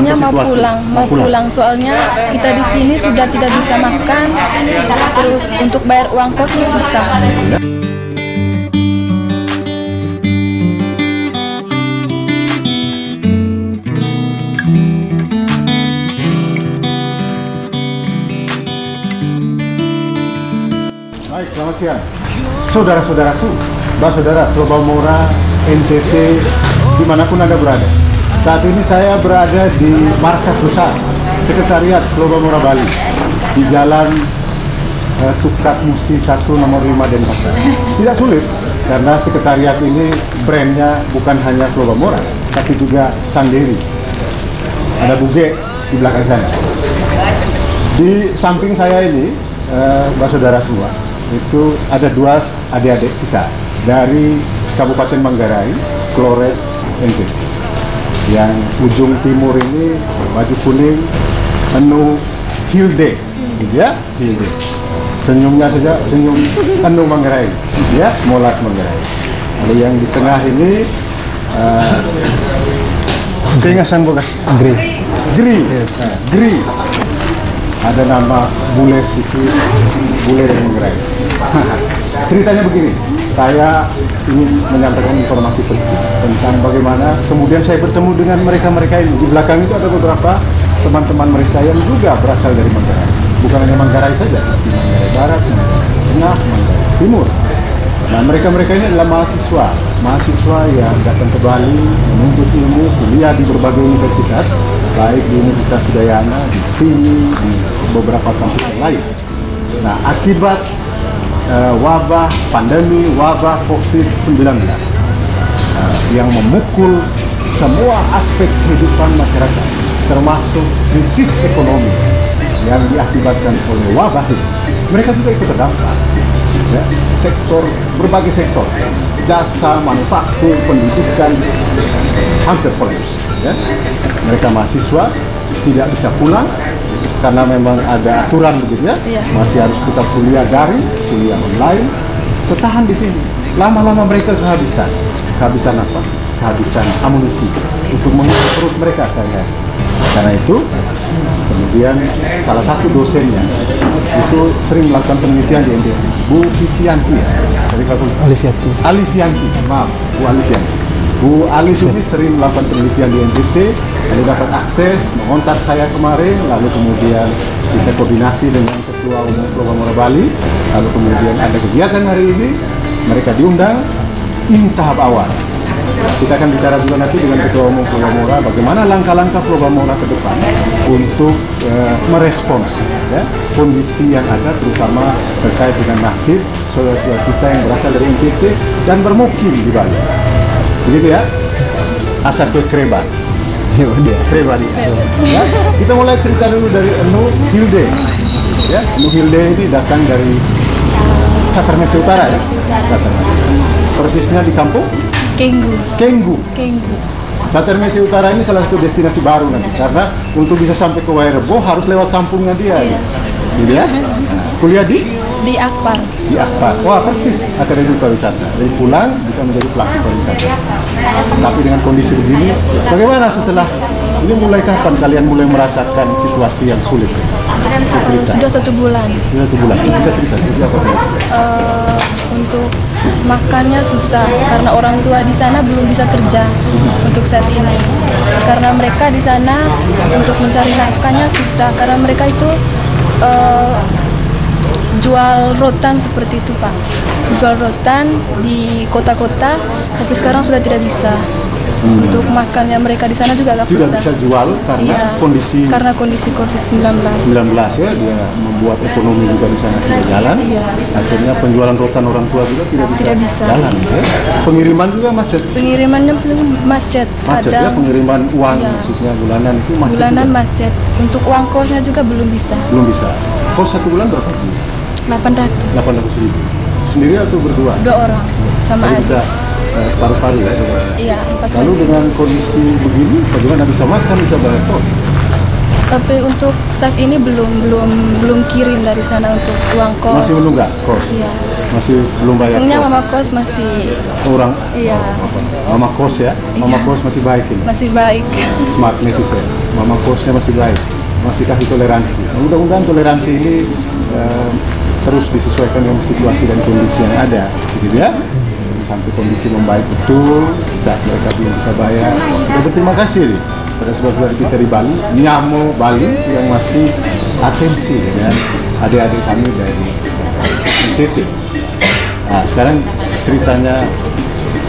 Rencananya mau pulang. Soalnya kita di sini sudah tidak bisa makan, terus untuk bayar uang kosnya susah. Baik, selamat siang. Saudara-saudaraku, saudara Probamora, NTT, dimanapun Anda berada. Saat ini saya berada di markas besar Sekretariat Probamora Bali di Jalan Sukat Musi 1 nomor 5 Denpasar. Tidak sulit karena sekretariat ini brandnya bukan hanya Probamora, tapi juga Sandiri. Ada Buge di belakang sana. Di samping saya ini, saudara semua, itu ada dua adik-adik kita dari Kabupaten Manggarai, Flores, NTT. Yang ujung timur ini baju kuning, penuh Hilde, ya, Hilde. Senyumnya saja senyum penuh Manggarai, ya, Molas Manggarai. Lalu yang di tengah ini, saya ingat boga, Gri. Ada nama Bule itu, Bule dari Manggarai. Ceritanya begini, saya ingin menyampaikan informasi penting tentang bagaimana kemudian saya bertemu dengan mereka-mereka ini. Di belakang itu ada beberapa teman-teman mereka yang juga berasal dari Manggarai. Bukan hanya Manggarai saja, di Manggarai Barat, Manggarai Tengah, Manggarai Timur. Nah, mereka-mereka ini adalah mahasiswa yang datang ke Bali menuntut ilmu, kuliah di berbagai universitas, baik di Universitas Udayana, di sini, di beberapa kampus lain. Nah, akibat wabah pandemi, wabah COVID-19 yang memukul semua aspek kehidupan masyarakat, termasuk krisis ekonomi yang diakibatkan oleh wabah ini, mereka juga ikut terdampak. Ya, berbagai sektor, jasa, manufaktur, pendidikan, hampir kolaps. Ya. Mereka mahasiswa tidak bisa pulang karena memang ada aturan begitu ya. Masih harus kita kuliah daring, kuliah online, bertahan di sini. Lama-lama mereka kehabisan apa? Kehabisan amunisi untuk mengisi perut mereka sehari-hari. Karena itu, kemudian salah satu dosennya itu sering melakukan penelitian di NTT, Bu Vivianti ya, dari Fakultas Alifianti, maaf, Bu Alifianti. Bu Alis ini sering melakukan penelitian di NTT, lalu dapat akses, mengontak saya kemarin, lalu kemudian kita koordinasi dengan Ketua Umum Probamora Bali, lalu kemudian ada kegiatan hari ini, mereka diundang, ini tahap awal. Kita akan bicara juga nanti dengan Ketua Umum Probamora bagaimana langkah-langkah Probamora ke depan untuk merespons ya, kondisi yang ada, terutama terkait dengan nasib saudara-saudara kita yang berasal dari NTT dan bermukim di Bali. Begitu ya, asal ke Krebat. Krebat ya. Kita mulai cerita dulu dari Enu Hilde. Ya, Enu Hilde ini datang dari Satermese Utara ya. Persisnya di kampung Kenggu. Satermese Utara ini salah satu destinasi baru nanti karena untuk bisa sampai ke Wairebo harus lewat kampungnya dia. Iya. Gitu ya. Kuliah di Akpar. Di Akpar. Wah, persis akademi pariwisata. Dari pulang bisa menjadi pelaku pariwisata. Tapi dengan kondisi begini, bagaimana setelah ini, mulai kapan kalian mulai merasakan situasi yang sulit? Sudah 1 bulan. Sudah 1 bulan. Bisa cerita seperti apa? Untuk makannya susah karena orang tua di sana belum bisa kerja untuk saat ini. Karena mereka di sana untuk mencari nafkahnya susah karena mereka itu jual rotan seperti itu Pak, jual rotan di kota-kota, tapi sekarang sudah tidak bisa. Untuk makannya mereka di sana juga agak susah. Tidak bisa jual karena kondisi COVID-19 ya, dia membuat ekonomi juga di sana tidak jalan. Akhirnya penjualan rotan orang tua juga tidak bisa. Jalan ya. Pengiriman juga macet. Pengirimannya macet. Macet ya, pengiriman uang maksudnya bulanan itu macet. Bulanan macet. Untuk uang kosnya juga belum bisa. Kos 1 bulan berapa? 800.000. Sendiri atau berdua? 2 orang sama aja. Separuh-paruh ya. Iya, 4 Lalu dengan kondisi begini, bagaimana bisa makan, bisa bayar kos? Tapi untuk saat ini belum kirim dari sana untuk uang kos. Masih menunggak kos? Iya. Masih belum bayar Untungnya kos. mama kos masih, Orang iya, mama kos ya, mama Iya. kos masih baik ini. masih baik. Smart netizen, mama kosnya masih baik, masih kasih toleransi. Nah, mudah-mudahan toleransi ini terus disesuaikan dengan situasi dan kondisi yang ada, gitu ya. Sampai kondisi membaik betul, saat mereka belum bisa bayar. Kita berterima kasih nih pada saudara-saudara kita di Bali, Nyamo Bali yang masih atensi dengan adik-adik kami dari NTT. Nah, sekarang ceritanya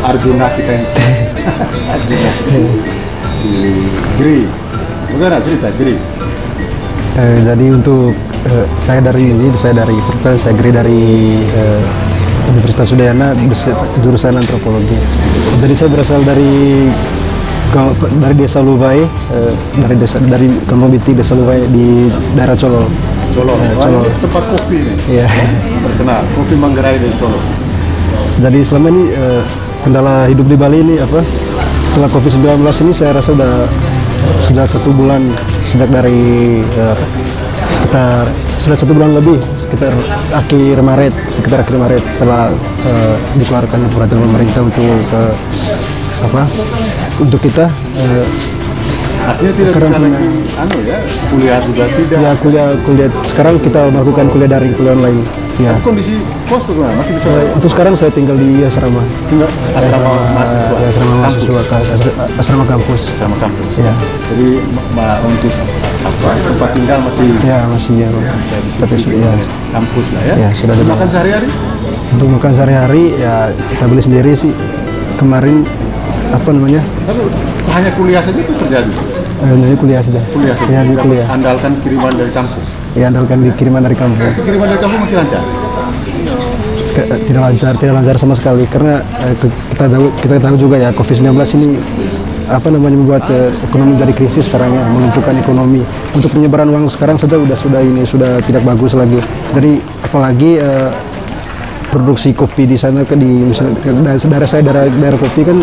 Arjuna kita yang Arjuna si Giri. Bagaimana cerita Giri? Jadi untuk saya dari Gri dari Universitas Udayana jurusan antropologi. Jadi saya berasal dari desa Lubai, dari Komobiti desa Lubai di daerah Colo. Colo. Colo. Tempat kopi nih. Iya. Terkenal kopi Manggarai dari Colo. Jadi selama ini kendala hidup di Bali ini apa? Setelah COVID-19 ini saya rasa sudah 1 bulan sejak dari sudah 1 bulan lebih sekitar akhir Maret setelah dikeluarkan peraturan pemerintah untuk kita Artinya tidak bisa lagi kuliah juga tidak. ya kuliah sekarang kita melakukan kuliah daring, kuliah online ya. Tapi kondisi kos bagaimana? Masih bisa Untuk sekarang saya tinggal di asrama tinggal asrama mahasiswa. asrama mahasiswa asrama kampus Sama kampus. ya. Jadi untuk tempat tinggal masih Masih ya, tapi di ya, kampus lah ya. Ya, sudah ada. Makan sehari-hari? untuk makan sehari-hari ya kita beli sendiri sih. Kemarin Tapi hanya kuliah saja itu terjadi. dari kuliah sudah. Kuliah saja. Ya, di Tidak kuliah. andalkan kiriman dari kampus. Ya, andalkan di kiriman dari kampus. Tapi kiriman dari kampus masih lancar. Tidak lancar sama sekali karena kita tahu juga ya COVID-19 ini membuat ekonomi dari krisis sekarang ya, menentukan ekonomi. Untuk penyebaran uang sekarang saja sudah tidak bagus lagi. Jadi apalagi produksi kopi di sana daerah saya daerah kopi kan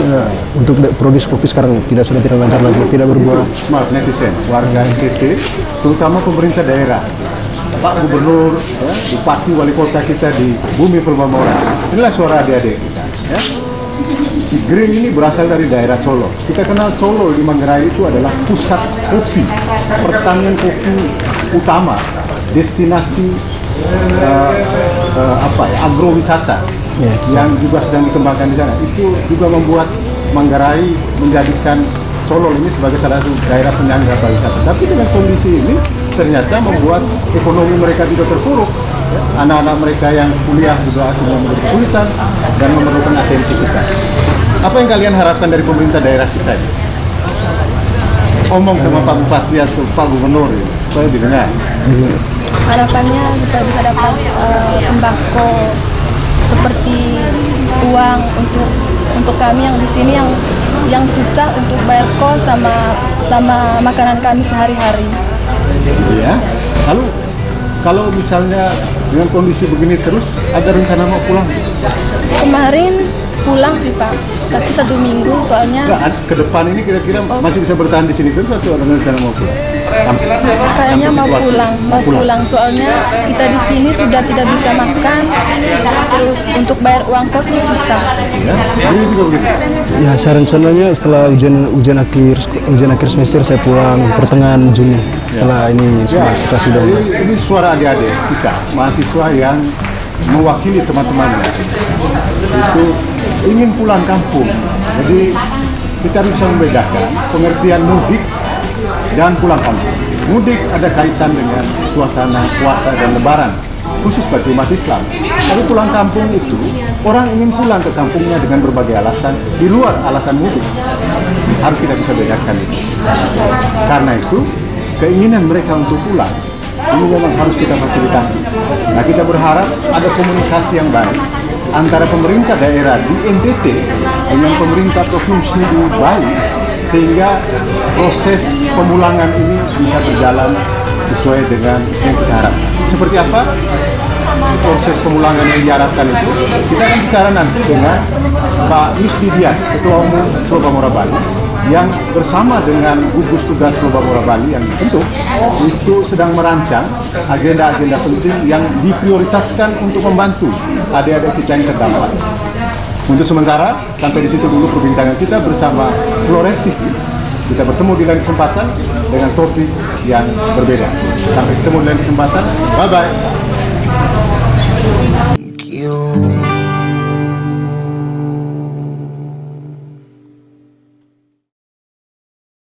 untuk produksi kopi sekarang sudah tidak lancar lagi, tidak berbuah. Smart netizen, warga NTT, terutama pemerintah daerah, Pak Gubernur, ya, Bupati, Wali Kota kita di Bumi Permamora. Inilah suara adik-adik kita. Ya. Si Green ini berasal dari daerah Colo. Kita kenal Colo di Manggarai itu adalah pusat kopi, pertanian kopi utama, destinasi agrowisata yang juga sedang dikembangkan di sana. Itu juga membuat Manggarai menjadikan Colo ini sebagai salah satu daerah penyangga pariwisata. Tapi dengan kondisi ini ternyata membuat ekonomi mereka juga terpuruk. Anak-anak mereka yang kuliah juga sudah menjadi kesulitan dan memerlukan atensi kita. Apa yang kalian harapkan dari pemerintah daerah kita ini? Omong sama Pak Bupati atau Pak Gubernur ya, supaya didengar. Harapannya supaya bisa dapat sembako seperti uang untuk kami yang di sini yang susah untuk bayar kos sama makanan kami sehari-hari. Iya. Lalu kalau misalnya dengan kondisi begini terus, ada rencana mau pulang? Kemarin pulang sih Pak, tapi 1 minggu soalnya Enggak, ke depan ini kira-kira masih bisa bertahan di sini terus atau ada rencana mau pulang? kayaknya mau pulang soalnya kita di sini sudah tidak bisa makan, terus untuk bayar uang kosnya susah. Ya, ini juga begitu. Ya, saya rencananya setelah ujian akhir semester saya pulang pertengahan Juni. Setelah ini Ya, sudah ini suara adik-adik kita, mahasiswa yang mewakili teman-temannya. Itu ingin pulang kampung. Jadi kita bisa membedakan pengertian mudik dan pulang kampung. Mudik ada kaitan dengan suasana puasa dan lebaran, khusus bagi umat Islam. Tapi pulang kampung itu, orang ingin pulang ke kampungnya dengan berbagai alasan, di luar alasan mudik. Harus kita bisa bedakan itu. Karena itu, keinginan mereka untuk pulang, ini memang harus kita fasilitasi. Nah, kita berharap ada komunikasi yang baik antara pemerintah daerah di NTT dengan pemerintah provinsi di Bali, sehingga proses pemulangan ini bisa berjalan sesuai dengan yang kita harapkan. Seperti apa proses pemulangan yang diharapkan itu? Kita akan bicara nanti dengan Pak Yusdi Dias, Ketua Umum Permamora Bali, yang bersama dengan gugus tugas Lomba Bola Bali yang dibentuk itu sedang merancang agenda-agenda penting yang diprioritaskan untuk membantu adik-adik kita yang terdampak. Untuk sementara, sampai di situ dulu perbincangan kita bersama Flores TV. Kita bertemu di lain kesempatan dengan topik yang berbeda. Sampai ketemu di lain kesempatan. Bye-bye.